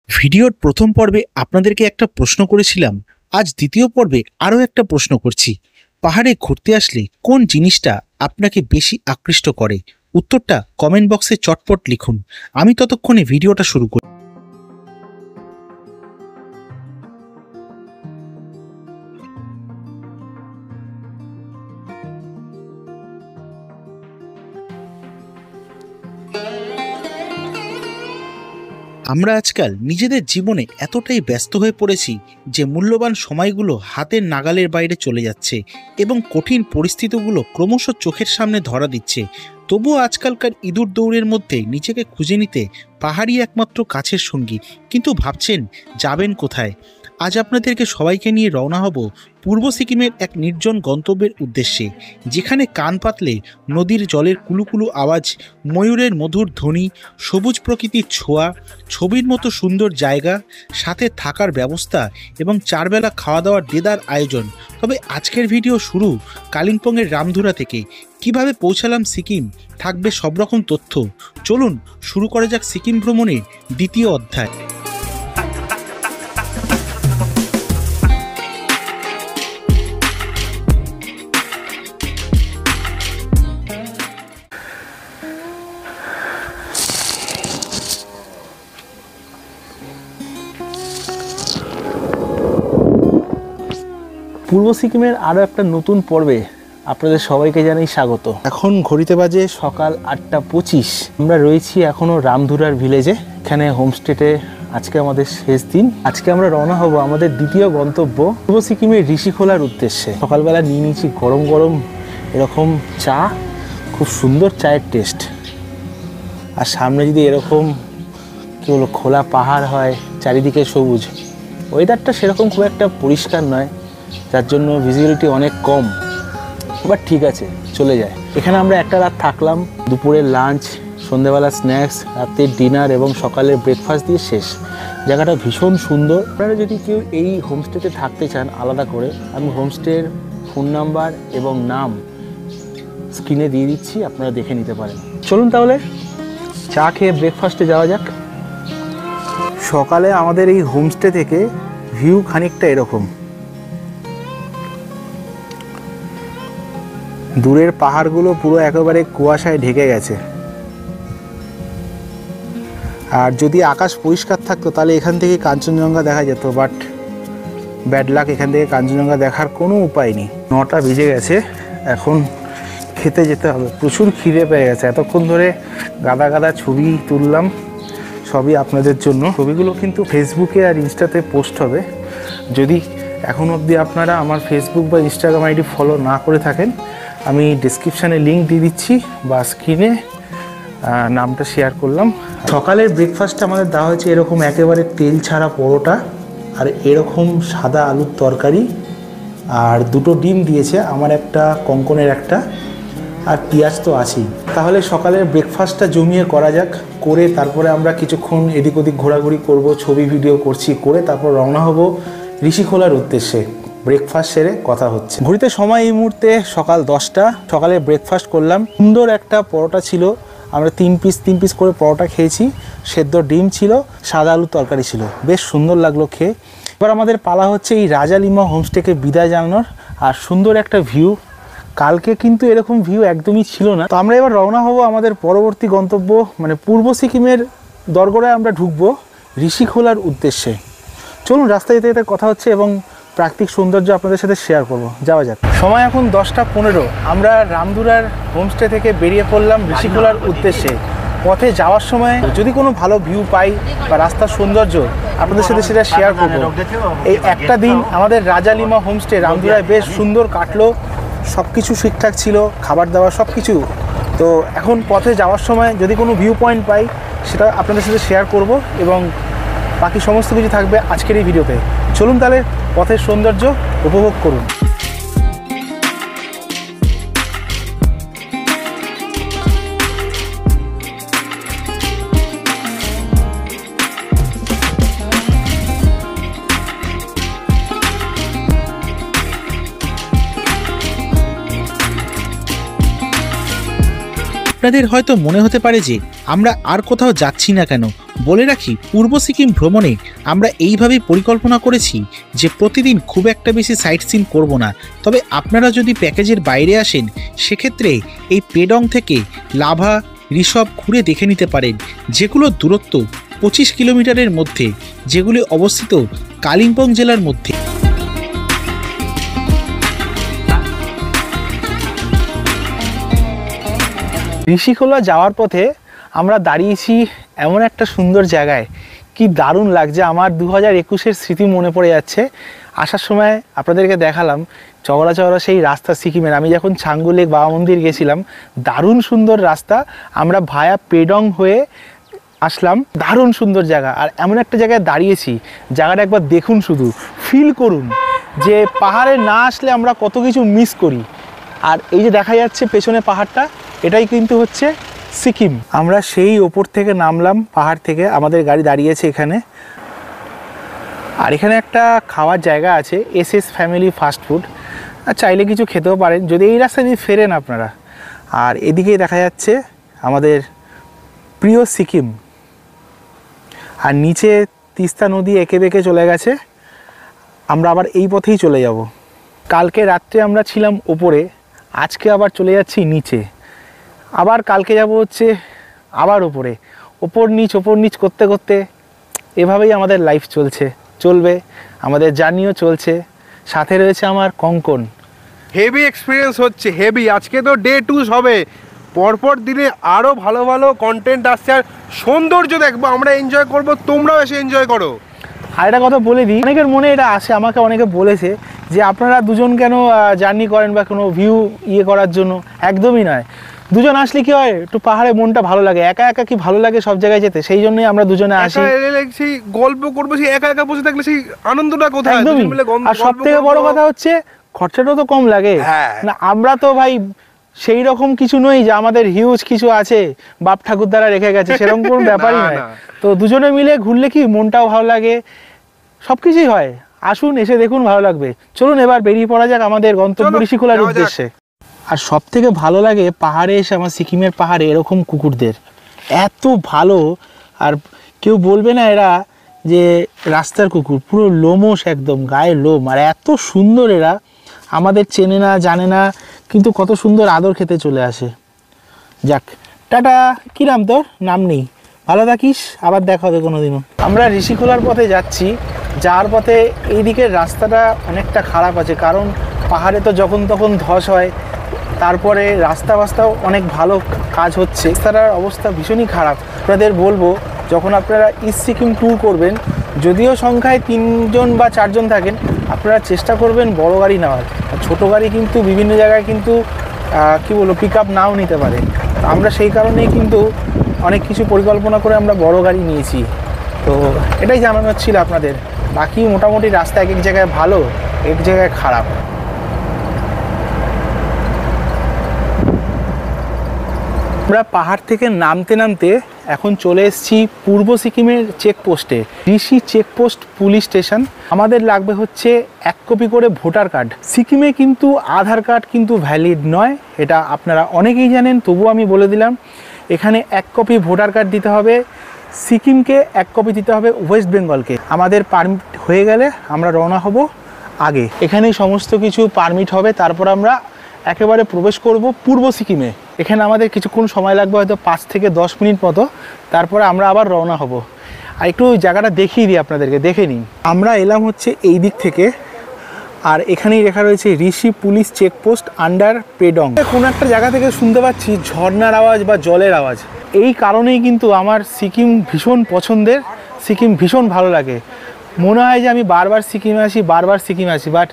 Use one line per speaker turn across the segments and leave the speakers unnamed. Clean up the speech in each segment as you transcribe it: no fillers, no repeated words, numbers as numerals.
ভিডিওর প্রথম পর্বে আপনাদেরকে একটা প্রশ্ন করেছিলাম, আজ দ্বিতীয় পর্বে আরও একটা প্রশ্ন করছি। পাহাড়ে ঘুরতে আসলে কোন জিনিসটা আপনাকে বেশি আকৃষ্ট করে? উত্তরটা কমেন্ট বক্সে চটপট লিখুন। আমি ততক্ষণে ভিডিওটা শুরু করি। আমরা আজকাল নিজেদের জীবনে এতটাই ব্যস্ত হয়ে পড়েছি যে মূল্যবান সময়গুলো হাতের নাগালের বাইরে চলে যাচ্ছে এবং কঠিন পরিস্থিতিগুলো ক্রমশ চোখের সামনে ধরা দিচ্ছে। তবুও আজকালকার ইঁদুর দৌড়ের মধ্যে নিজেকে খুঁজে নিতে পাহাড়ই একমাত্র কাছের সঙ্গী। কিন্তু ভাবছেন যাবেন কোথায়? আজ আপনাদেরকে সবাইকে নিয়ে রওনা হব পূর্ব সিকিমের এক নির্জন গন্তব্যের উদ্দেশ্যে, যেখানে কান পাতলে নদীর জলের কুলুকুলু আওয়াজ, ময়ূরের মধুর ধ্বনি, সবুজ প্রকৃতির ছোঁয়া, ছবির মতো সুন্দর জায়গা, সাথে থাকার ব্যবস্থা এবং চারবেলা খাওয়া দাওয়ার দেদার আয়োজন। তবে আজকের ভিডিও শুরু কালিম্পংয়ের রামধুরা থেকে। কিভাবে পৌঁছালাম সিকিম, থাকবে সব রকম তথ্য। চলুন শুরু করা যাক সিকিম ভ্রমণের দ্বিতীয় অধ্যায়।
পূর্ব সিকিমের আরও একটা নতুন পর্বে আপনাদের সবাইকে জানাই স্বাগত। এখন ঘড়িতে বাজে সকাল 8:25। আমরা রয়েছি এখনও রামধুরার ভিলেজে। এখানে হোমস্টেতে আজকে আমাদের শেষ দিন। আজকে আমরা রওনা হব আমাদের দ্বিতীয় গন্তব্য পূর্ব সিকিমের ঋষিখোলার উদ্দেশ্যে। সকালবেলা নিয়ে নিয়েছি গরম গরম এরকম চা, খুব সুন্দর চায়ের টেস্ট। আর সামনে যদি এরকম কী বলো খোলা পাহাড় হয়, চারিদিকে সবুজ, ওয়েদারটা সেরকম খুব একটা পরিষ্কার নয়, যার জন্য ভিজিবিলিটি অনেক কম, বাট ঠিক আছে, চলে যায়। এখানে আমরা একটা রাত থাকলাম। দুপুরের লাঞ্চ, সন্ধ্যেবেলা স্ন্যাক্স, রাতের ডিনার এবং সকালের ব্রেকফাস্ট দিয়ে শেষ। জায়গাটা ভীষণ সুন্দর। আপনারা যদি কেউ এই হোমস্টেতে থাকতে চান আলাদা করে, আমি হোমস্টের ফোন নাম্বার এবং নাম স্ক্রিনে দিয়ে দিচ্ছি, আপনারা দেখে নিতে পারেন। চলুন তাহলে চা খেয়ে ব্রেকফাস্টে যাওয়া যাক। সকালে আমাদের এই হোমস্টে থেকে ভিউ খানিকটা এরকম। দূরের পাহাড়গুলো পুরো একেবারে কুয়াশায় ঢেকে গেছে। আর যদি আকাশ পরিষ্কার থাকতো তাহলে এখান থেকে কাঞ্চনজঙ্ঘা দেখা যেত, বাট ব্যাড লাক, এখান থেকে কাঞ্চনজঙ্ঘা দেখার কোনো উপায় নেই। 9টা বেজে গেছে, এখন খেতে যেতে হবে। প্রচুর খিদে পেয়ে গেছে। এতক্ষণ ধরে গাদা গাদা ছবি তুললাম, সবই আপনাদের জন্য। ছবিগুলো কিন্তু ফেসবুকে আর ইনস্টাতে পোস্ট হবে। যদি এখন অবধি আপনারা আমার ফেসবুক বা ইনস্টাগ্রাম আইডি ফলো না করে থাকেন, আমি ডিসক্রিপশানে লিঙ্ক দিয়ে দিচ্ছি বা স্ক্রিনে নামটা শেয়ার করলাম। সকালের ব্রেকফাস্টটা আমাদের দেওয়া হয়েছে এরকম একেবারে তেল ছাড়া পরোটা, আর এরকম সাদা আলুর তরকারি, আর 2টো ডিম দিয়েছে, আমার একটা, কঙ্কনের একটা, আর পেঁয়াজ তো আছেই। তাহলে সকালের ব্রেকফাস্টটা জমিয়ে করা যাক। করে তারপরে আমরা কিছুক্ষণ এদিক ওদিক ঘোরাঘুরি করব, ছবি ভিডিও করছি, করে তারপর রওনা হব ঋষিখোলার উদ্দেশ্যে। ব্রেকফাস্ট সেরে কথা হচ্ছে। ঘড়িতে সময় এই মুহূর্তে সকাল 10টা। সকালে ব্রেকফাস্ট করলাম। সুন্দর একটা পরোটা ছিল, আমরা তিন পিস করে পরোটা খেয়েছি। সেদ্ধ ডিম ছিল, সাদা আলুর তরকারি ছিল, বেশ সুন্দর লাগলো খেয়ে। এবার আমাদের পালা হচ্ছে এই রাজালিমা হোমস্টেকে বিদায় জানানোর। আর সুন্দর একটা ভিউ, কালকে কিন্তু এরকম ভিউ একদমই ছিল না। তো আমরা এবার রওনা হব আমাদের পরবর্তী গন্তব্য, মানে পূর্ব সিকিমের দরগড়ায় আমরা ঢুকবো ঋষিখোলার উদ্দেশ্যে। চলুন, রাস্তায় যেতে যেতে কথা হচ্ছে এবং প্রাকৃতিক সৌন্দর্য আপনাদের সাথে শেয়ার করব। যাওয়া যাক। সময় এখন 10:15। আমরা রামধুরার হোমস্টে থেকে বেরিয়ে পড়লাম ঋষিখোলার উদ্দেশ্যে। পথে যাওয়ার সময় যদি কোনো ভালো ভিউ পাই বা রাস্তার সৌন্দর্য, আপনাদের সাথে সেটা শেয়ার করব। এই একটা দিন আমাদের রাজালিমা হোমস্টে রামধুরায় বেশ সুন্দর কাটলো। সব কিছু ঠিকঠাক ছিল, খাবার দাবার সব কিছু। তো এখন পথে যাওয়ার সময় যদি কোনো ভিউ পয়েন্ট পাই, সেটা আপনাদের সাথে শেয়ার করব এবং বাকি সমস্ত কিছু থাকবে আজকের এই ভিডিওতে। চলুন তাহলে পথের সৌন্দর্য উপভোগ করুন।
আপনাদের হয়তো মনে হতে পারে যে আমরা আর কোথাও যাচ্ছি না কেন। বলে রাখি, পূর্ব সিকিম ভ্রমণে আমরা এইভাবেই পরিকল্পনা করেছি যে প্রতিদিন খুব একটা বেশি সাইট সিন করবো না। তবে আপনারা যদি প্যাকেজের বাইরে আসেন সেক্ষেত্রে এই পেডং থেকে লাভা, ঋষভ ঘুরে দেখে নিতে পারেন, যেগুলো দূরত্ব 25 কিলোমিটারের মধ্যে, যেগুলি অবস্থিত কালিম্পং জেলার মধ্যে।
ঋষিখোলা যাওয়ার পথে আমরা দাঁড়িয়েছি এমন একটা সুন্দর জায়গায়, কি দারুণ লাগছে। আমার 2021-এর স্মৃতি মনে পড়ে যাচ্ছে। আসার সময় আপনাদেরকে দেখালাম চওড়া চওড়া সেই রাস্তা সিকিমের। আমি যখন ছাঙ্গু লেক বাবা মন্দির গেছিলাম, দারুণ সুন্দর রাস্তা। আমরা ভায়া পেডং হয়ে আসলাম, দারুণ সুন্দর জায়গা। আর এমন একটা জায়গায় দাঁড়িয়েছি, জায়গাটা একবার দেখুন, শুধু ফিল করুন যে পাহাড়ে না আসলে আমরা কত কিছু মিস করি। আর এই যে দেখা যাচ্ছে পেছনে পাহাড়টা, এটাই কিন্তু হচ্ছে সিকিম। আমরা সেই ওপর থেকে নামলাম পাহাড় থেকে, আমাদের গাড়ি দাঁড়িয়েছে এখানে। আর এখানে একটা খাওয়ার জায়গা আছে, এসএস ফ্যামিলি ফাস্টফুড। আর চাইলে কিছু খেতেও পারেন যদি এই রাস্তা দিয়ে ফেরেন আপনারা। আর এদিকেই দেখা যাচ্ছে আমাদের প্রিয় সিকিম। আর নিচে তিস্তা নদী এঁকে বেঁকে চলে গেছে। আমরা আবার এই পথেই চলে যাব। কালকে রাত্রে আমরা ছিলাম ওপরে, আজকে আবার চলে যাচ্ছি নিচে। আবার কালকে যাব হচ্ছে আবার ওপরে, ওপর নিচ করতে করতে এভাবেই আমাদের লাইফ চলবে। আমাদের জার্নিও চলছে। সাথে রয়েছে আমার কঙ্কন।
হেভি এক্সপিরিয়েন্স হচ্ছে, হেভি। আজকে তো ডে 2 হবে, পরপর দিনে আরও ভালো ভালো কন্টেন্ট আসছে। আর সৌন্দর্য দেখবো, আমরা এনজয় করব, তোমরাও এসে এনজয় করো।
আর একটা কথা বলে দিই, অনেকের মনে এটা আসে, আমাকে অনেকে বলেছে যে আপনারা দুজন কেন জার্নি করেন বা কোনো ভিউ করার জন্য। একদমই নয়, দুজন আসলে কি হয়, একটু পাহাড়ে মনটা ভালো লাগে। একা একা কি ভালো লাগে সব জায়গায় যেতে, সেই জন্যই আমরা দুজনে আসি।
সেই গল্প করবো, সেই একা একা বসে থাকলে সেই আনন্দটা কোথায়?
আর সব থেকে বড় কথা হচ্ছে খরচাটাও তো কম লাগে। না আমরা তো ভাই সেই রকম কিছু নই যে আমাদের হিউজ কিছু আছে বাপ ঠাকুর দ্বারা রেখে গেছে, সেরকম কোনো ব্যাপারই নয়। তো দুজনে মিলে ঘুরলে কি মনটাও ভালো লাগে, সবকিছুই হয়। আসুন, এসে দেখুন, ভালো লাগবে। চলুন এবার বেরিয়ে পড়া যাক আমাদের গন্তব্য ঋষিখোলার উদ্দেশ্যে। আর সব থেকে ভালো লাগে পাহাড়ে এসে, আমার সিকিমের পাহাড়ে এরকম কুকুরদের এত ভালো। আর কেউ বলবে না এরা যে রাস্তার কুকুর, পুরো লোমশ, একদম গায়ে লোম। আর এত সুন্দর এরা, আমাদের চেনে না জানে না, কিন্তু কত সুন্দর আদর খেতে চলে আসে। যাক, টাটা। কী নাম তোর? নাম নেই, ভালো থাকিস, আবার দেখা হবে কোনোদিনও। আমরা ঋষিখোলার পথে যাচ্ছি। যাওয়ার পথে এই দিকের রাস্তাটা অনেকটা খারাপ আছে, কারণ পাহাড়ে তো যখন তখন ধস হয়। তারপরে রাস্তাও অনেক ভালো কাজ হচ্ছে, রাস্তাটার অবস্থা ভীষণই খারাপ। আপনাদের বলবো, যখন আপনারা ইস্ট সিকিম ট্যুর করবেন, যদিও সংখ্যায় 3 জন বা 4 জন থাকেন, আপনারা চেষ্টা করবেন বড় গাড়ি নেওয়ার। ছোটো গাড়ি কিন্তু বিভিন্ন জায়গায় কিন্তু পিক আপ নাও নিতে পারে। আমরা সেই কারণেই কিন্তু অনেক কিছু পরিকল্পনা করে আমরা বড় গাড়ি নিয়েছি। তো এটাই জানানোর ছিল আপনাদের। বাকি মোটামুটি রাস্তা এক জায়গায় ভালো, এক জায়গায় খারাপ। আমরা পাহাড় থেকে নামতে নামতে এখন চলে এসেছি পূর্ব সিকিমের চেকপোস্টে, ঋষি চেকপোস্ট পুলিশ স্টেশন। আমাদের লাগবে হচ্ছে 1 কপি করে ভোটার কার্ড। সিকিমে কিন্তু আধার কার্ড কিন্তু ভ্যালিড নয়, এটা আপনারা অনেকেই জানেন, তবুও আমি বলে দিলাম। এখানে 1 কপি ভোটার কার্ড দিতে হবে সিকিমকে, 1 কপি দিতে হবে ওয়েস্ট বেঙ্গলকে। আমাদের পারমিট হয়ে গেলে আমরা রওনা হব আগে। এখানেই সমস্ত কিছু পারমিট হবে, তারপর আমরা একেবারে প্রবেশ করব পূর্ব সিকিমে। এখানে আমাদের কিছুক্ষণ সময় লাগবে, হয়তো 5 থেকে 10 মিনিট মতো, তারপরে আমরা আবার রওনা হব। আর একটু ওই জায়গাটা দেখিয়ে দিই আপনাদেরকে, দেখে নিন। আমরা এলাম হচ্ছে এই দিক থেকে, আর এখানেই লেখা রয়েছে ঋষি পুলিশ চেকপোস্ট আন্ডার পেডং। কোনো একটা জায়গা থেকে শুনতে পাচ্ছি ঝর্ণার আওয়াজ বা জলের আওয়াজ। এই কারণেই কিন্তু আমার সিকিম ভীষণ পছন্দের, সিকিম ভীষণ ভালো লাগে। মনে হয় যে আমি বারবার সিকিমে আসি, বাট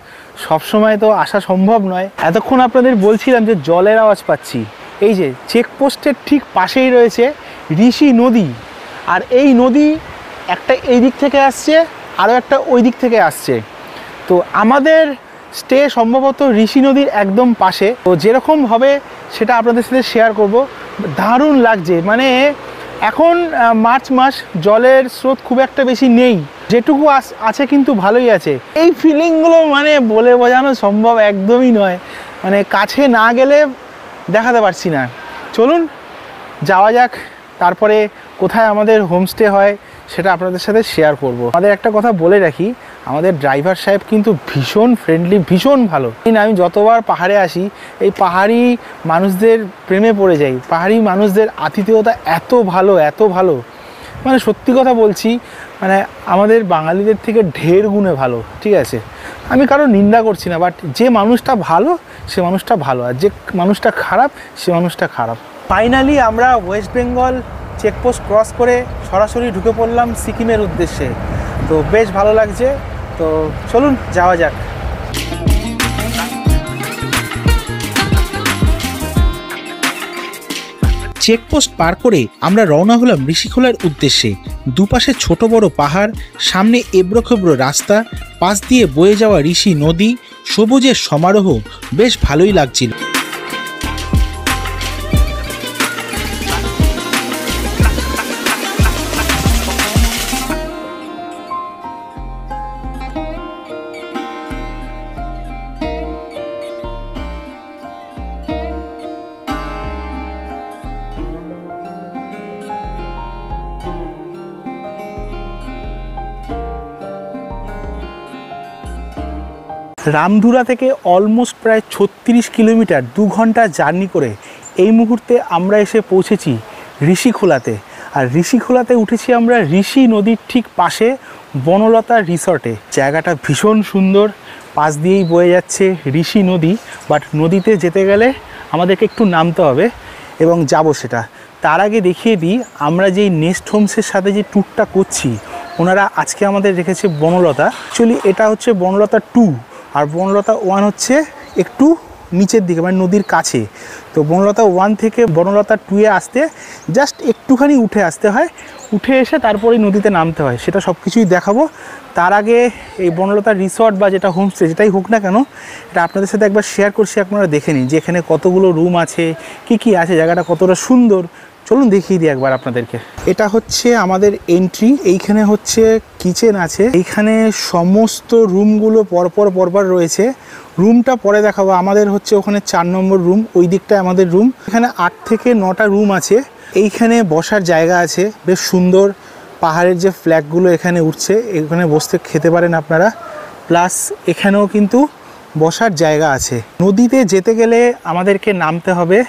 সবসময় তো আসা সম্ভব নয়। এতক্ষণ আপনাদের বলছিলাম যে জলের আওয়াজ পাচ্ছি। এই যে চেকপোস্টের ঠিক পাশেই রয়েছে ঋষি নদী, আর এই নদী একটা এই দিক থেকে আসছে, আরও একটা ওই দিক থেকে আসছে। তো আমাদের স্টে সম্ভবত ঋষি নদীর একদম পাশে। তো যেরকম হবে সেটা আপনাদের সাথে শেয়ার করব। দারুণ লাগছে, মানে এখন মার্চ মাস, জলের স্রোত খুব একটা বেশি নেই, যেটুকু আছে কিন্তু ভালোই আছে। এই ফিলিংগুলো মানে বলে বোঝানো সম্ভব একদমই নয়, মানে কাছে না গেলে দেখাতে পারছি না। চলুন যাওয়া যাক, তারপরে কোথায় আমাদের হোমস্টে হয় সেটা আপনাদের সাথে শেয়ার করব। আমাদের একটা কথা বলে রাখি, আমাদের ড্রাইভার সাহেব কিন্তু ভীষণ ফ্রেন্ডলি, ভীষণ ভালো। আমি যতবার পাহাড়ে আসি এই পাহাড়ি মানুষদের প্রেমে পড়ে যাই। পাহাড়ি মানুষদের আতিথেয়তা এত ভালো, এত ভালো, মানে সত্যি কথা বলছি, মানে আমাদের বাঙালিদের থেকে ঢের গুণে ভালো। ঠিক আছে, আমি কারো নিন্দা করছি না, বাট যে মানুষটা ভালো সে মানুষটা ভালো, আর যে মানুষটা খারাপ সে মানুষটা খারাপ। ফাইনালি আমরা ওয়েস্ট বেঙ্গল চেকপোস্ট ক্রস করে সরাসরি ঢুকে পড়লাম সিকিমের উদ্দেশ্যে। তো বেশ ভালো লাগছে, তো চলুন যাওয়া যাক।
চেকপোস্ট পার করে আমরা রওনা হলাম ঋষিখোলার উদ্দেশ্যে। দুপাশে ছোট বড় পাহাড়, সামনে এবড়োখেবড়ো রাস্তা, পাশ দিয়ে বয়ে যাওয়া ঋষি নদী, সবুজের সমারোহ, বেশ ভালোই লাগছিল।
রামধুরা থেকে অলমোস্ট প্রায় 36 কিলোমিটার 2 ঘন্টা জার্নি করে এই মুহূর্তে আমরা এসে পৌঁছেছি ঋষিখোলাতে। আর ঋষিখোলাতে উঠেছি আমরা ঋষি নদীর ঠিক পাশে বনলতা রিসর্টে। জায়গাটা ভীষণ সুন্দর, পাশ দিয়েই বয়ে যাচ্ছে ঋষি নদী, বাট নদীতে যেতে গেলে আমাদেরকে একটু নামতে হবে এবং যাব সেটা। তার আগে দেখিয়ে দিই, আমরা যেই নেস্ট হোমসের সাথে যে ট্যুরটা করছি ওনারা আজকে আমাদের রেখেছে বনলতা। অ্যাকচুয়ালি এটা হচ্ছে বনলতা 2 আর বনলতা 1 হচ্ছে একটু নিচের দিকে, মানে নদীর কাছে। তো বনলতা 1 থেকে বনলতা 2-এ আসতে জাস্ট একটুখানি উঠে আসতে হয়, উঠে এসে তারপরে নদীতে নামতে হয়। সেটা সব কিছুই দেখাবো। তার আগে এই বনলতা রিসর্ট বা যেটা হোমস্টে যেটাই হোক না কেন, এটা আপনাদের সাথে একবার শেয়ার করছি, আপনারা দেখে নিন যে এখানে কতগুলো রুম আছে, কি আছে, জায়গাটা কতটা সুন্দর। চলুন দেখিয়ে দিই একবার আপনাদেরকে। এটা হচ্ছে আমাদের এন্ট্রি, এইখানে হচ্ছে কিচেন আছে, এইখানে সমস্ত রুমগুলো পরপর রয়েছে। রুমটা পরে দেখাবো। আমাদের হচ্ছে ওখানে 4 নম্বর রুম, ওই দিকটায় আমাদের রুম। এখানে 8 থেকে 9টা রুম আছে। এইখানে বসার জায়গা আছে বেশ সুন্দর, পাহাড়ের যে ফ্ল্যাগগুলো এখানে উঠছে, এখানে বসতে খেতে পারেন আপনারা। প্লাস এখানেও কিন্তু বসার জায়গা আছে। নদীতে যেতে গেলে আমাদেরকে নামতে হবে,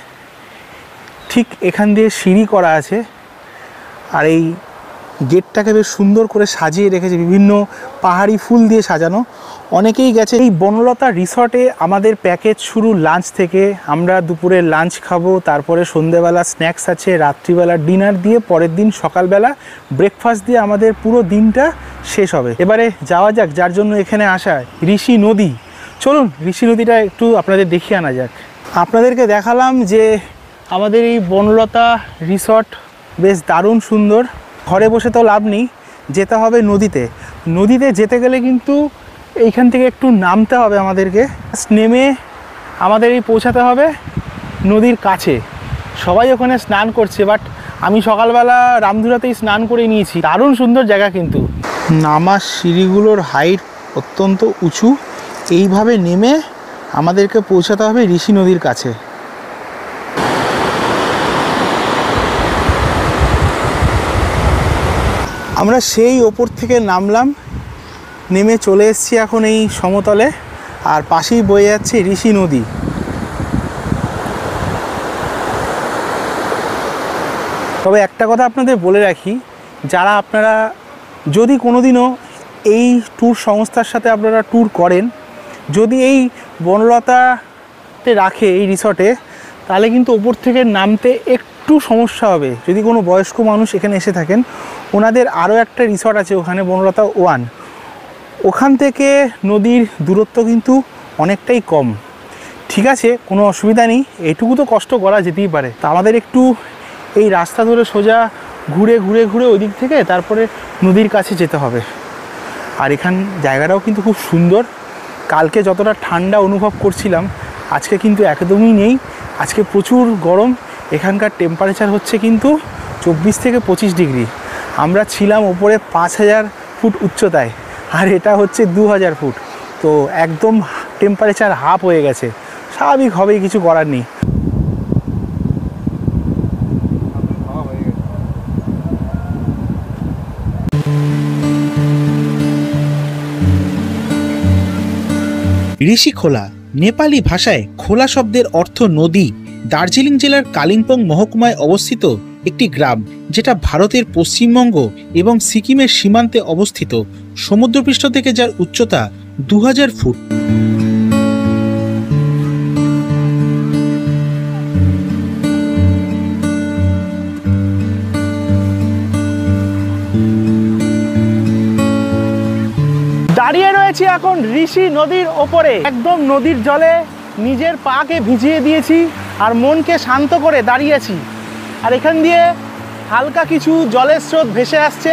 ঠিক এখান দিয়ে সিঁড়ি করা আছে। আর এই গেটটাকে বেশ সুন্দর করে সাজিয়ে রেখেছে, বিভিন্ন পাহাড়ি ফুল দিয়ে সাজানো। অনেকেই গেছে এই বনলতা রিসর্টে। আমাদের প্যাকেজ শুরু লাঞ্চ থেকে, আমরা দুপুরে লাঞ্চ খাবো, তারপরে সন্ধেবেলা স্ন্যাক্স আছে, রাত্রিবেলা ডিনার দিয়ে পরের দিন সকালবেলা ব্রেকফাস্ট দিয়ে আমাদের পুরো দিনটা শেষ হবে। এবারে যাওয়া যাক, যার জন্য এখানে আসা, ঋষি নদী। চলুন ঋষি নদীটা একটু আপনাদের দেখিয়ে আনা যাক। আপনাদেরকে দেখালাম যে আমাদের এই বনলতা রিসর্ট বেশ দারুণ সুন্দর। ঘরে বসে তো লাভ নেই, যেতে হবে নদীতে। নদীতে যেতে গেলে কিন্তু এইখান থেকে একটু নামতে হবে আমাদেরকে। নেমে আমাদের এই পৌঁছাতে হবে নদীর কাছে। সবাই ওখানে স্নান করছে, বাট আমি সকালবেলা রামধুরাতেই স্নান করে নিয়েছি। দারুণ সুন্দর জায়গা কিন্তু। নামার সিঁড়িগুলোর হাইট অত্যন্ত উঁচু। এইভাবে নেমে আমাদেরকে পৌঁছাতে হবে ঋষি নদীর কাছে। আমরা সেই ওপর থেকে নামলাম, নেমে চলে এসেছি এখন এই সমতলে, আর পাশেই বয়ে যাচ্ছে ঋষি নদী। তবে একটা কথা আপনাদের বলে রাখি, যারা আপনারা যদি কোনোদিনও এই ট্যুর সংস্থার সাথে আপনারা ট্যুর করেন, যদি এই বনলতাতে রাখে এই রিসর্টে, তাহলে কিন্তু ওপর থেকে নামতে একটু সমস্যা হবে। যদি কোনো বয়স্ক মানুষ এখানে এসে থাকেন, ওনাদের আরও একটা রিসর্ট আছে ওখানে, বনলতা 1, ওখান থেকে নদীর দূরত্ব কিন্তু অনেকটাই কম। ঠিক আছে, কোনো অসুবিধা নেই, এইটুকু তো কষ্ট করা যেতেই পারে। তা আমাদের একটু এই রাস্তা ধরে সোজা ঘুরে ওই দিক থেকে তারপরে নদীর কাছে যেতে হবে। আর এখান জায়গাটাও কিন্তু খুব সুন্দর। কালকে যতটা ঠান্ডা অনুভব করছিলাম, আজকে কিন্তু একদমই নেই। আজকে প্রচুর গরম। এখানকার টেম্পারেচার হচ্ছে কিন্তু 24 থেকে 25 ডিগ্রি। আমরা ছিলাম ওপরে 5000 ফুট উচ্চতায়, আর এটা হচ্ছে 2000 ফুট। তো একদম টেম্পারেচার হাফ হয়ে গেছে। স্বাভাবিক হবেই, কিছু করার নেই।
ঋষিখোলা নেপালি ভাষায় খোলা শব্দের অর্থ নদী। দার্জিলিং জেলার কালিম্পং মহকুমায় অবস্থিত একটি গ্রাম, যেটা ভারতের পশ্চিমবঙ্গ এবং সিকিমের সীমান্তে অবস্থিত। সমুদ্রপৃষ্ঠ থেকে যার উচ্চতা 2000 ফুট।
দাঁড়িয়ে রয়েছি এখন ঋষি নদীর ওপরে, একদম নদীর জলে নিজের পাকে ভিজিয়ে দিয়েছি আর মনকে শান্ত করে দাঁড়িয়েছি। আর এখান দিয়ে হালকা কিছু জলের স্রোত ভেসে আসছে,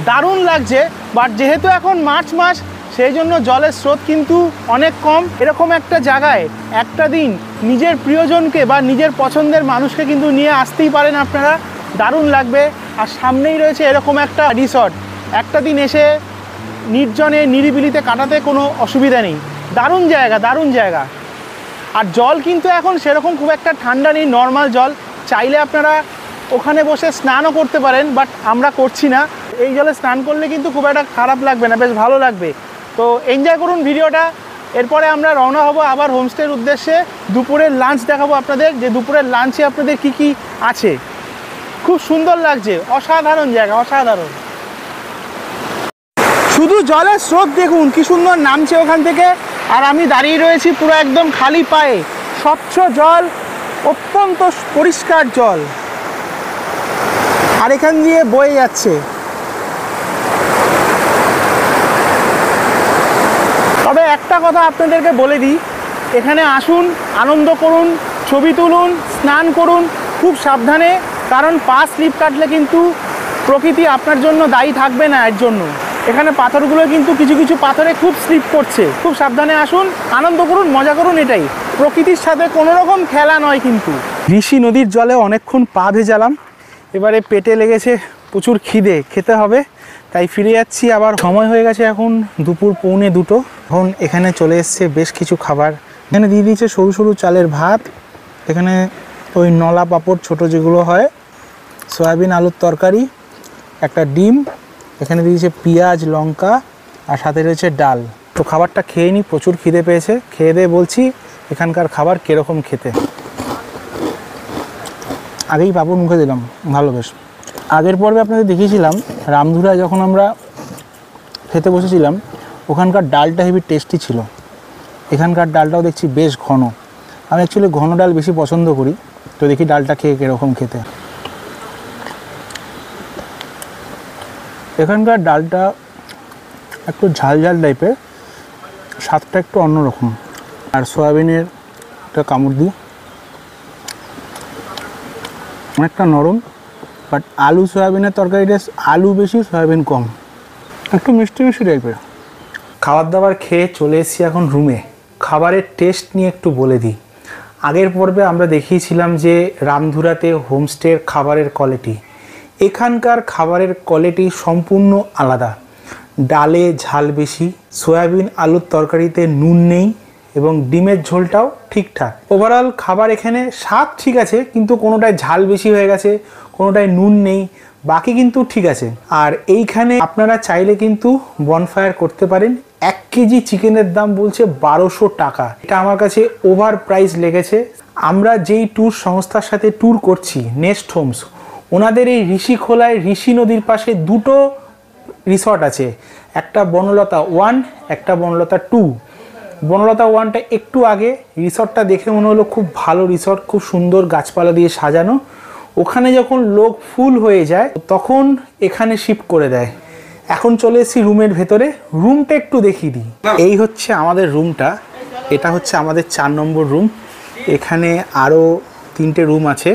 দারুণ লাগছে। বাট যেহেতু এখন মার্চ মাস, সেই জন্য জলের স্রোত কিন্তু অনেক কম। এরকম একটা জায়গায় একটা দিন নিজের প্রিয়জনকে বা নিজের পছন্দের মানুষকে কিন্তু নিয়ে আসতেই পারেন আপনারা, দারুণ লাগবে। আর সামনেই রয়েছে এরকম একটা রিসর্ট, একটা দিন এসে নির্জনে নিরিবিলিতে কাটাতে কোনো অসুবিধা নেই। দারুণ জায়গা, দারুণ জায়গা। আর জল কিন্তু এখন সেরকম খুব একটা ঠান্ডা নেই, নর্মাল জল। চাইলে আপনারা ওখানে বসে স্নানও করতে পারেন, বাট আমরা করছি না। এই জলে স্নান করলে কিন্তু খুব একটা খারাপ লাগবে না, বেশ ভালো লাগবে। তো এনজয় করুন ভিডিওটা। এরপরে আমরা রওনা হব আবার হোমস্টের উদ্দেশ্যে। দুপুরের লাঞ্চ দেখাবো আপনাদের, যে দুপুরের লাঞ্চে আপনাদের কি কি আছে। খুব সুন্দর লাগছে, অসাধারণ জায়গা, অসাধারণ। শুধু জলের স্রোত দেখুন কি সুন্দর নামছে ওখান থেকে, আর আমি দাঁড়িয়ে রয়েছি পুরো একদম খালি পায়ে। স্বচ্ছ জল, অত্যন্ত পরিষ্কার জল, আর এখান দিয়ে বয়ে যাচ্ছে। তবে একটা কথা আপনাদেরকে বলে দিই, এখানে আসুন, আনন্দ করুন, ছবি তুলুন, স্নান করুন, খুব সাবধানে, কারণ পা স্লিপ কাটলে কিন্তু প্রকৃতি আপনার জন্য দায়ী থাকবে না এর জন্য। এখানে পাথরগুলো কিন্তু কিছু কিছু পাথরে খুব স্লিপ করছে, খুব সাবধানে আসুন, আনন্দ করুন, মজা করুন। এটাই প্রকৃতির সাথে কোনো রকম খেলা নয় কিন্তু। ঋষি নদীর জলে অনেকক্ষণ পা ভেজালাম, এবারে পেটে লেগেছে প্রচুর খিদে, খেতে হবে, তাই ফিরে যাচ্ছি। আবার সময় হয়ে গেছে এখন দুপুর 1:45। এখন এখানে চলে এসছে বেশ কিছু খাবার। এখানে দিয়ে দিয়েছে সরু সরু চালের ভাত, এখানে ওই নলা পাঁপড় ছোট যেগুলো হয়, সয়াবিন আলুর তরকারি, একটা ডিম, এখানে দিয়েছে পেঁয়াজ লঙ্কা, আর সাথে রয়েছে ডাল। তো খাবারটা খেয়ে নিই, প্রচুর খিদে পেয়েছে। খেয়ে দিয়ে বলছি এখানকার খাবার কীরকম খেতে। আগেই পাঁপড় মুখে দিলাম, ভালো বেশ। আগের পর্বে আপনাদের দেখিয়েছিলাম রামধুরায় যখন আমরা খেতে বসেছিলাম, ওখানকার ডালটা হেবি টেস্টি ছিল। এখানকার ডালটাও দেখছি বেশ ঘন। আমি অ্যাকচুয়ালি ঘন ডাল বেশি পছন্দ করি, তো দেখি ডালটা খেয়ে কীরকম খেতে। এখানকার ডালটা একটু ঝাল ঝাল টাইপের, স্বাদটা একটু অন্যরকম। আর সয়াবিনের একটা কামড় দিই, অনেকটা নরম, বাট আলু সয়াবিনের তরকারিটা আলু বেশি সয়াবিন কম, একটু মিষ্টি মিষ্টি টাইপের। খাবার দাবার খেয়ে চলে এসেছি এখন রুমে। খাবারের টেস্ট নিয়ে একটু বলে দিই। আগের পর্বে আমরা দেখিয়েছিলাম যে রামধুরাতে হোমস্টের খাবারের কোয়ালিটি। এখানকার খাবারের কোয়ালিটি সম্পূর্ণ আলাদা। ডালে ঝাল বেশি, সয়াবিন আলুর তরকারিতে নুন নেই, এবং ডিমের ঝোলটাও ঠিকঠাক। ওভারঅল খাবার এখানে স্বাদ ঠিক আছে, কিন্তু কোনোটায় ঝাল বেশি হয়ে গেছে, কোনোটায় নুন নেই, বাকি কিন্তু ঠিক আছে। আর এইখানে আপনারা চাইলে কিন্তু বনফায়ার করতে পারেন। 1 কেজি চিকেনের দাম বলছে 1200 টাকা। এটা আমার কাছে ওভার প্রাইস লেগেছে। আমরা যেই ট্যুর সংস্থার সাথে ট্যুর করছি, নেস্ট হোমস, ওনাদের এই ঋষিখোলায় ঋষি নদীর পাশে দুটো রিসর্ট আছে, একটা বনলতা 1, একটা বনলতা 2। বনলতা 1টা একটু আগে, রিসর্টটা দেখে মনে হলো খুব ভালো রিসর্ট, খুব সুন্দর গাছপালা দিয়ে সাজানো। ওখানে যখন লোক ফুল হয়ে যায় তখন এখানে শিফট করে দেয়। এখন চলে এসেছি রুমের ভেতরে, রুমটা একটু দেখিয়ে দিই। এই হচ্ছে আমাদের রুমটা, এটা হচ্ছে আমাদের 4 নম্বর রুম। এখানে আরও 3টে রুম আছে।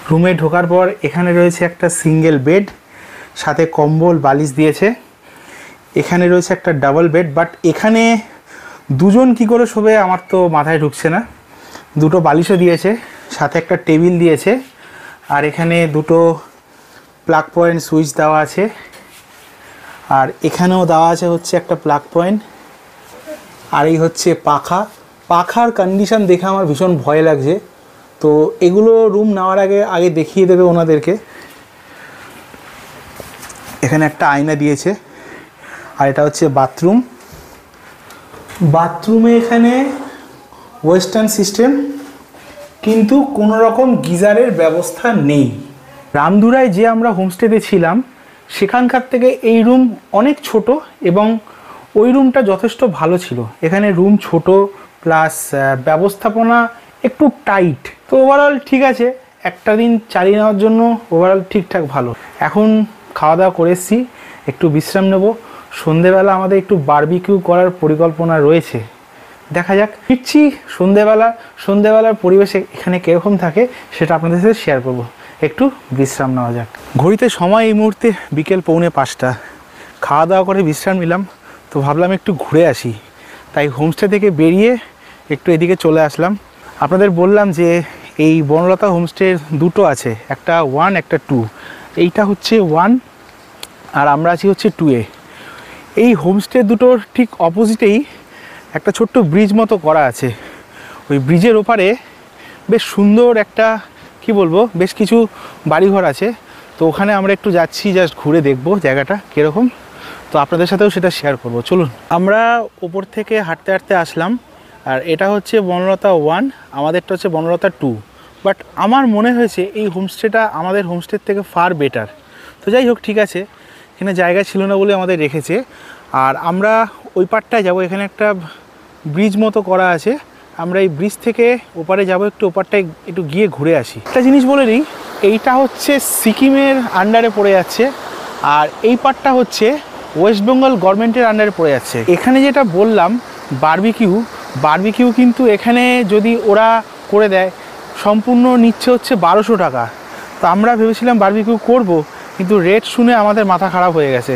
রুমে ঢোকার পর এখানে রয়েছে একটা সিঙ্গেল বেড, সাথে কম্বল বালিশ দিয়েছে। এখানে রয়েছে একটা ডাবল বেড, বাট এখানে দুজন কি করে শোবে আমার তো মাথায় ঢুকছে না। দুটো বালিশও দিয়েছে, সাথে একটা টেবিল দিয়েছে, আর এখানে দুটো প্লাগ পয়েন্ট সুইচ দেওয়া আছে, আর এখানেও দেওয়া আছে হচ্ছে একটা প্লাগ পয়েন্ট। আর এই হচ্ছে পাখা। পাখার কন্ডিশন দেখে আমার ভীষণ ভয় লাগছে, তো এগুলো রুম নেওয়ার আগে দেখিয়ে দেবে ওনাদেরকে। এখানে একটা আয়না দিয়েছে, আর এটা হচ্ছে বাথরুম। বাথরুমে এখানে ওয়েস্টার্ন সিস্টেম, কিন্তু কোনো রকম গিজারের ব্যবস্থা নেই। রামধুরায় যে আমরা হোমস্টেতে ছিলাম সেখানকার থেকে এই রুম অনেক ছোট এবং ওই রুমটা যথেষ্ট ভালো ছিল। এখানে রুম ছোট প্লাস ব্যবস্থাপনা একটু টাইট। তো ওভারঅল ঠিক আছে, একটা দিন চালিয়ে নেওয়ার জন্য ওভারঅল ঠিকঠাক ভালো। এখন খাওয়া দাওয়া করে এসেছি, একটু বিশ্রাম নেব। সন্ধেবেলা আমাদের একটু বারবিকিউ করার পরিকল্পনা রয়েছে, দেখা যাক। ফিরছি সন্ধেবেলার পরিবেশে এখানে কীরকম থাকে সেটা আপনাদের সাথে শেয়ার করব। একটু বিশ্রাম নেওয়া যাক। ঘড়িতে সময় এই মুহূর্তে বিকেল 4:45। খাওয়া দাওয়া করে বিশ্রাম নিলাম, তো ভাবলাম একটু ঘুরে আসি। তাই হোমস্টে থেকে বেরিয়ে একটু এদিকে চলে আসলাম। আপনাদের বললাম যে এই বনলতা হোমস্টের দুটো আছে, একটা 1 একটা 2। এইটা হচ্ছে 1 আর আমরা আছি হচ্ছে 2-এ। এই হোমস্টে দুটোর ঠিক অপোজিটেই একটা ছোট্ট ব্রিজ মতো করা আছে। ওই ব্রিজের ওপারে বেশ সুন্দর একটা কি বলবো, বেশ কিছু বাড়িঘর আছে। তো ওখানে আমরা একটু যাচ্ছি, জাস্ট ঘুরে দেখবো জায়গাটা কীরকম। তো আপনাদের সাথেও সেটা শেয়ার করব। চলুন। আমরা ওপর থেকে হাঁটতে হাঁটতে আসলাম, আর এটা হচ্ছে বনলতা 1, আমাদেরটা হচ্ছে বনলতা 2। বাট আমার মনে হয়েছে এই হোমস্টেটা আমাদের হোমস্টের থেকে ফার বেটার। তো যাই হোক, ঠিক আছে, এখানে জায়গা ছিল না বলে আমাদের রেখেছে। আর আমরা ওই পারটায় যাব, এখানে একটা ব্রিজ মতো করা আছে। আমরা এই ব্রিজ থেকে ওপারে যাব, একটু ওপারটায় একটু গিয়ে ঘুরে আসি। একটা জিনিস বলে নিই, এইটা হচ্ছে সিকিমের আন্ডারে পড়ে যাচ্ছে, আর এই পারটা হচ্ছে ওয়েস্ট বেঙ্গল গভর্নমেন্টের আন্ডারে পড়ে যাচ্ছে। এখানে যেটা বললাম বারবিকিউ কিন্তু এখানে যদি ওরা করে দেয় সম্পূর্ণ নিচ্ছে হচ্ছে 1200 টাকা। তো আমরা ভেবেছিলাম বারবিকিউ করব, কিন্তু রেট শুনে আমাদের মাথা খারাপ হয়ে গেছে।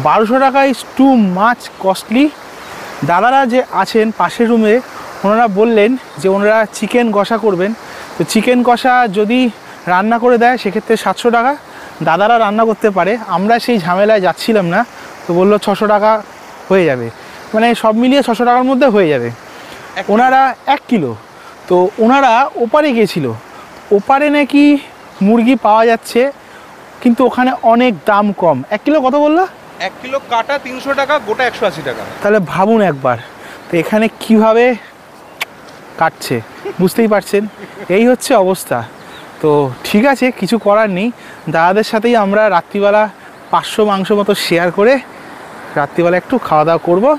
1200 টাকা ইজ টু মাচ কস্টলি। দাদারা যে আছেন পাশের রুমে, ওনারা বললেন যে ওনারা চিকেন কষা করবেন। তো চিকেন কষা যদি রান্না করে দেয় সেক্ষেত্রে 700 টাকা। দাদারা রান্না করতে পারে, আমরা সেই ঝামেলায় যাচ্ছিলাম না। তো বললো 600 টাকা হয়ে যাবে, মানে সব মিলিয়ে 600 টাকার মধ্যে হয়ে যাবে। ওনারা 1 কিলো। তো ওনারা ওপারে গিয়েছিল, ওপারে নাকি মুরগি পাওয়া যাচ্ছে, কিন্তু ওখানে অনেক দাম কম। 1 কিলো কত বললো?
1 কিলো কাটা 300 টাকা, গোটা 180 টাকা।
তাহলে ভাবুন একবার, তো এখানে কিভাবে কাটছে বুঝতেই পারছেন। এই হচ্ছে অবস্থা। তো ঠিক আছে, কিছু করার নেই। দাদাদের সাথেই আমরা রাত্রিবেলা 500 মাংস মতো শেয়ার করে রাত্রিবেলা একটু খাওয়া দাওয়া করবো।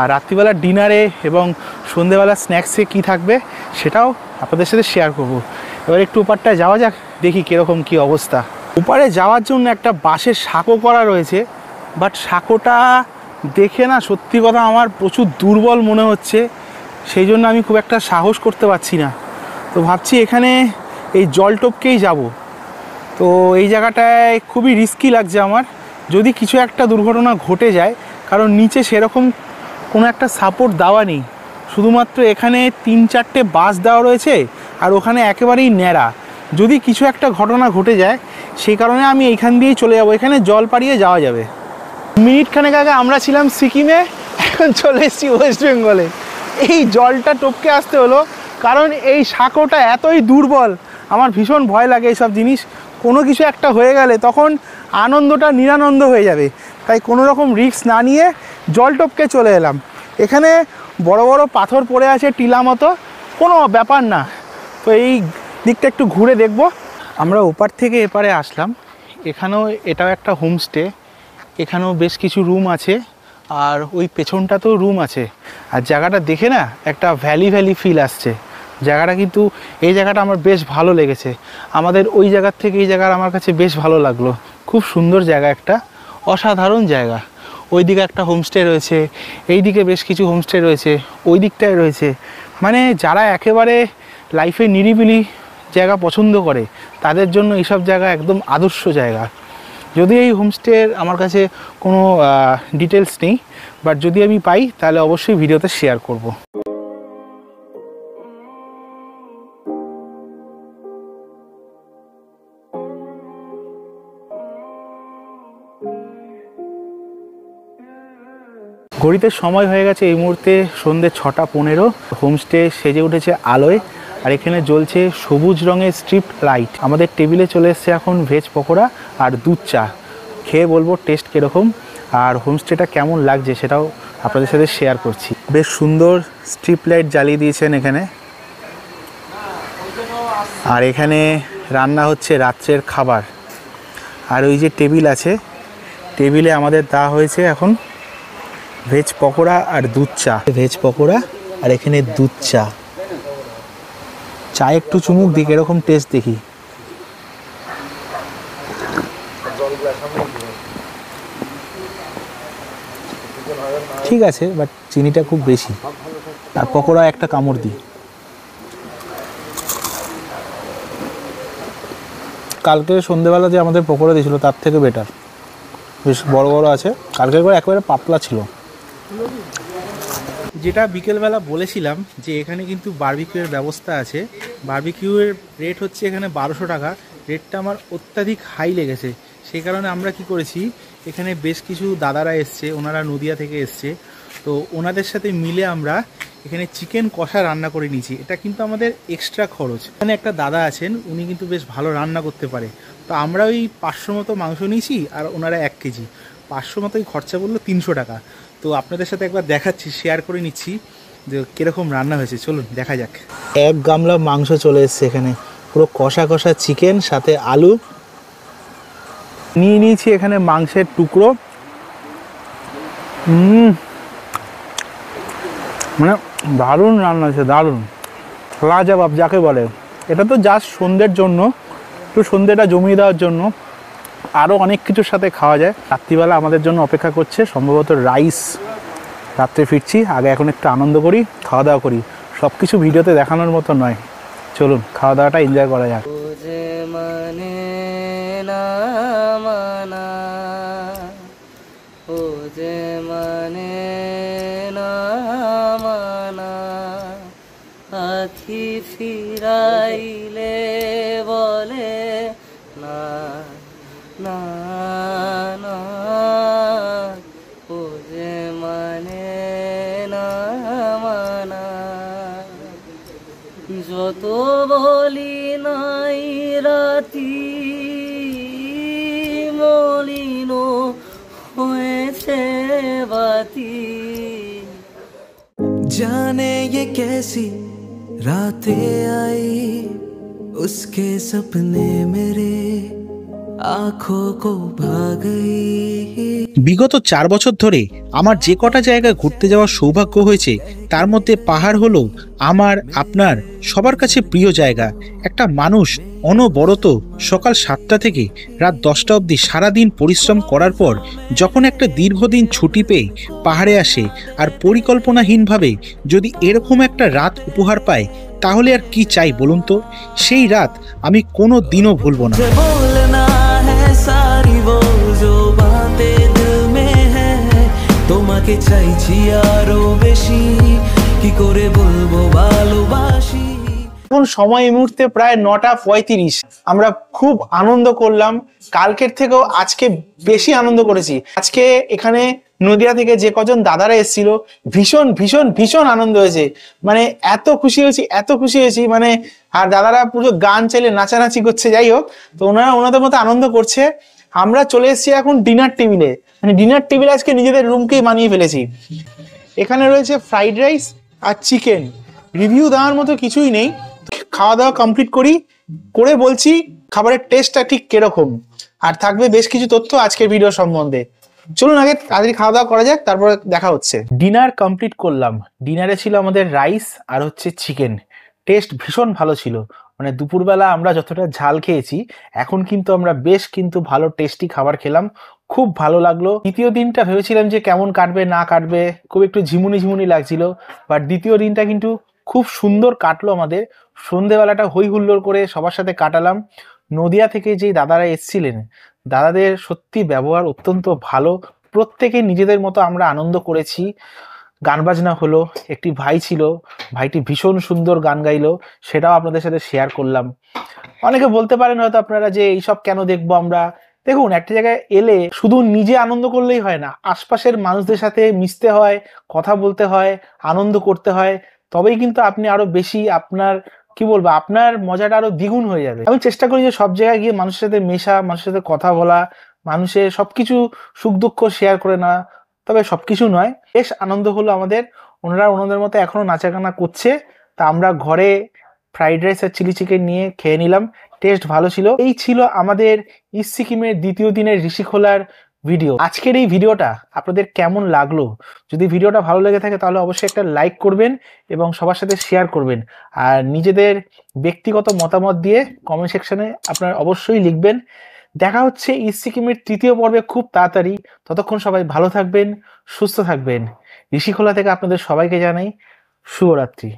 আর রাত্রিবেলা ডিনারে এবং সন্ধেবেলা স্ন্যাক্সে কি থাকবে সেটাও আপনাদের সাথে শেয়ার করব। এবার একটু ওপারটায় যাওয়া যাক, দেখি কীরকম কী অবস্থা। ওপারে যাওয়ার জন্য একটা বাঁশের সাঁকো করা রয়েছে, বাট সাঁকোটা দেখে না সত্যি কথা আমার প্রচুর দুর্বল মনে হচ্ছে, সেই জন্য আমি খুব একটা সাহস করতে পারছি না। তো ভাবছি এখানে এই জল টপকেই যাব। তো এই জায়গাটায় খুবই রিস্কি লাগছে আমার, যদি কিছু একটা দুর্ঘটনা ঘটে যায়, কারণ নিচে সেরকম কোনো একটা সাপোর্ট দেওয়া নেই। শুধুমাত্র এখানে 3-4টে বাস দেওয়া রয়েছে, আর ওখানে একেবারেই ন্যাড়া। যদি কিছু একটা ঘটনা ঘটে যায় সেই কারণে আমি এইখান দিয়েই চলে যাব, এখানে জল পাড়িয়ে যাওয়া যাবে। মিনিটখানেক আগে আমরা ছিলাম সিকিমে, এখন চলে এসেছি ওয়েস্ট বেঙ্গলে। এই জলটা টপকে আসতে হলো কারণ এই সাঁকোটা এতই দুর্বল, আমার ভীষণ ভয় লাগে এইসব জিনিস। কোনো কিছু একটা হয়ে গেলে তখন আনন্দটা নিরানন্দ হয়ে যাবে, তাই কোনো রকম রিস্ক না নিয়ে জল টপকে চলে এলাম। এখানে বড় বড় পাথর পড়ে আছে টিলা মতো, কোনো ব্যাপার না। তো এই দিকটা একটু ঘুরে দেখব। আমরা ওপার থেকে এপারে আসলাম, এখানেও এটাও একটা হোমস্টে, এখানেও বেশ কিছু রুম আছে, আর ওই পেছনটাতেও রুম আছে। আর জায়গাটা দেখে না একটা ভ্যালি ফিল আসছে জায়গাটা, কিন্তু এই জায়গাটা আমার বেশ ভালো লেগেছে। আমাদের ওই জায়গার থেকে এই জায়গার আমার কাছে বেশ ভালো লাগলো, খুব সুন্দর জায়গা, একটা অসাধারণ জায়গা। ওই দিকে একটা হোমস্টে রয়েছে, এই দিকে বেশ কিছু হোমস্টে রয়েছে, ওই দিকটায় রয়েছে। মানে যারা একেবারে লাইফে নিরিবিলি জায়গা পছন্দ করে তাদের জন্য এইসব জায়গা একদম আদর্শ জায়গা। যদি এই হোমস্টের আমার কাছে কোনো ডিটেলস নেই, বাট যদি আমি পাই তাহলে অবশ্যই ভিডিওতে শেয়ার করব। ঘড়িতে সময় হয়ে গেছে এই মুহূর্তে সন্ধ্যে 6:15। হোমস্টে সেজে উঠেছে আলোয়, আর এখানে জ্বলছে সবুজ রঙের স্ট্রিপ লাইট। আমাদের টেবিলে চলে এসছে এখন ভেজ পকোড়া আর দুধ চা। খেয়ে বলবো টেস্ট কীরকম আর হোমস্টেটা কেমন লাগছে সেটাও আপনাদের সাথে শেয়ার করছি। বেশ সুন্দর স্ট্রিপ লাইট জ্বালিয়ে দিয়েছেন এখানে। আর এখানে রান্না হচ্ছে রাত্রের খাবার। আর ওই যে টেবিল আছে, টেবিলে আমাদের দেওয়া হয়েছে এখন ভেজ পকোড়া আর দুধ চা। ভেজ পকোড়া আর এখানে দুধ চা। চা একটু চুমুক দিক, এরকম টেস্ট দেখি। ঠিক আছে, বাট চিনিটা খুব বেশি। আর পকোড়া একটা কামড় দিই। কালকে সন্ধেবেলা যে আমাদের পকোড়া দিয়েছিল তার থেকে বেটার, বেশ বড় বড় আছে। কালকের করে একেবারে পাতলা ছিল। যেটা বিকেলবেলা বলেছিলাম যে এখানে কিন্তু বারবিকিউয়ের ব্যবস্থা আছে। বারবিকিউয়ের রেট হচ্ছে এখানে 1200 টাকা। রেটটা আমার অত্যাধিক হাই লেগেছে, সেই কারণে আমরা কি করেছি, এখানে বেশ কিছু দাদারা এসছে, ওনারা নদিয়া থেকে এসছে, তো ওনাদের সাথে মিলে আমরা এখানে চিকেন কষা রান্না করে নিয়েছি। এটা কিন্তু আমাদের এক্সট্রা খরচ। এখানে একটা দাদা আছেন, উনি কিন্তু বেশ ভালো রান্না করতে পারে। তো আমরা ওই 500 মতো মাংস নিয়েছি, আর ওনারা 1 কেজি, 500 মতোই খরচা বললো, 300 টাকা। তো আপনাদের সাথে একবার দেখাচ্ছি, শেয়ার করে নিচ্ছি যে কীরকম রান্না হয়েছে। চলুন দেখা যাক। 1 গামলা মাংস চলে এসছে এখানে, পুরো কষা কষা চিকেন, সাথে আলু নিয়ে নিয়েছি। এখানে মাংসের টুকরো, মানে দারুণ রান্না হয়েছে, দারুণ, লাজবাব যাকে বলে। এটা তো জাস্ট সন্ধ্যের জন্য, একটু সন্ধ্যেটা জমিয়ে দেওয়ার জন্য। আরও অনেক কিছুর সাথে খাওয়া যায়। রাত্রিবেলা আমাদের জন্য অপেক্ষা করছে সম্ভবত রাইস। রাত্রে ফিরছি, আগে এখন একটু আনন্দ করি, খাওয়া দাওয়া করি। সব কিছু ভিডিওতে দেখানোর মতো নয়, চলুন খাওয়া দাওয়াটা এনজয় করা যাক।
ফিরাইলে বলে না না না, ও যে মানে না মানা। যত বলি নাই রাতি মলিন হয়েছে বাতি।
जाने ये कैसी रातें आई उसके सपने मेरे आँखों को भा गई।
বিগত 4 বছর ধরে আমার যে কটা জায়গায় ঘুরতে যাওয়ার সৌভাগ্য হয়েছে, তার মধ্যে পাহাড় হলো আমার আপনার সবার কাছে প্রিয় জায়গা। একটা মানুষ অনবরত সকাল 7টা থেকে রাত 10টা অবধি সারাদিন পরিশ্রম করার পর যখন একটা দীর্ঘদিন ছুটি পেয়ে পাহাড়ে আসে, আর পরিকল্পনাহীনভাবে যদি এরকম একটা রাত উপহার পায়, তাহলে আর কি চাই বলুন তো? সেই রাত আমি কোনো দিনও ভুলবো না।
बोलना है सारी वो जो बातें दिल में है, তোমাকে চাইছি আরো বেশি, কি করে বলবো ভালোবাসি।
এখন সময় এই মুহূর্তে প্রায় 9:35। আমরা খুব আনন্দ করলাম, কালকের থেকেও আজকে বেশি আনন্দ করেছি। আজকে এখানে নদিয়া থেকে যে কজন দাদারা এসেছিল, ভীষণ ভীষণ ভীষণ আনন্দ হয়েছে। মানে এত খুশি হয়েছি, এত খুশি হয়েছি, মানে আর দাদারা পুরো গান চাইলে নাচানাচি করছে। যাই হোক, তো ওনারা ওনাদের মতো আনন্দ করছে। আমরা চলে এসেছি এখন ডিনার টেবিলে। মানে ডিনার টেবিলে আজকে নিজেদের রুমকেই বানিয়ে ফেলেছি। এখানে রয়েছে ফ্রাইড রাইস আর চিকেন। রিভিউ দেওয়ার মতো কিছুই নেই, খাওয়া দাওয়া কমপ্লিট করে বলছি খাবারের টেস্টটা ঠিক কিরকম। আর থাকবে বেশ কিছু তথ্য আজকের ভিডিও সম্বন্ধে। চলুন আগে তাড়াতাড়ি খাওয়া দাওয়া করা যাক, তারপর দেখা হচ্ছে। ডিনার কমপ্লিট করলাম। ডিনারে ছিল আমাদের রাইস আর হচ্ছে চিকেন। টেস্ট ভীষণ ভালো ছিল। মানে দুপুরবেলা আমরা যতটা ঝাল খেয়েছি, এখন কিন্তু আমরা বেশ কিন্তু ভালো টেস্টি খাবার খেলাম, খুব ভালো লাগলো। দ্বিতীয় দিনটা ভেবেছিলাম যে কেমন কাটবে না কাটবে, খুব একটু ঝিমুনি ঝিমুনি লাগছিল, বাট দ্বিতীয় দিনটা কিন্তু খুব সুন্দর কাটলো আমাদের। সন্ধেবেলাটা হই হুল্লোড় করে সবার সাথে কাটালাম। নদিয়া থেকে যে দাদারা এসেছিলেন, দাদাদের সত্যি ব্যবহার অত্যন্ত ভালো। প্রত্যেকে নিজেদের মতো আমরা আনন্দ করেছি। গান বাজনা হলো, একটি ভাই ছিল, ভাইটি ভীষণ সুন্দর গান গাইলো, সেটাও আপনাদের সাথে শেয়ার করলাম। অনেকে বলতে পারেন হয়তো আপনারা যে এইসব কেন দেখবো আমরা। দেখুন, একটা জায়গায় এলে শুধু নিজে আনন্দ করলেই হয় না, আশপাশের মানুষদের সাথে মিশতে হয়, কথা বলতে হয়, আনন্দ করতে হয়, তবেই কিন্তু আপনি আরো বেশি আপনার কি বলবো, আপনার মজাটা আরো দ্বিগুণ হয়ে যাবে। আমি চেষ্টা করি যে সব জায়গায় গিয়ে মানুষের সাথে মেশা, মানুষের সাথে কথা বলা, মানুষের সবকিছু সুখ দুঃখ শেয়ার করে না। তবে সবকিছু নয়, বেশ আনন্দ হলো আমাদের। ওনারা ওনাদের মতো এখনো নাচাগানা করছে। তা আমরা ঘরে ফ্রাইড রাইস আর চিলি চিকেন নিয়ে খেয়ে নিলাম, টেস্ট ভালো ছিল। এই ছিল আমাদের ইস্ট সিকিমের দ্বিতীয় দিনের ঋষিখোলার ভিডিও। আজকের এই ভিডিওটা আপনাদের কেমন লাগলো? যদি ভিডিওটা ভালো লেগে থাকে তাহলে অবশ্যই একটা লাইক করবেন এবং সবার সাথে শেয়ার করবেন। আর নিজেদের ব্যক্তিগত মতামত দিয়ে কমেন্ট সেকশনে আপনারা অবশ্যই লিখবেন। দেখা হচ্ছে ইস্ট সিকিমের তৃতীয় পর্বে খুব তাড়াতাড়ি। ততক্ষণ সবাই ভালো থাকবেন, সুস্থ থাকবেন। ঋষিখোলা থেকে আপনাদের সবাইকে জানাই শুভরাত্রি।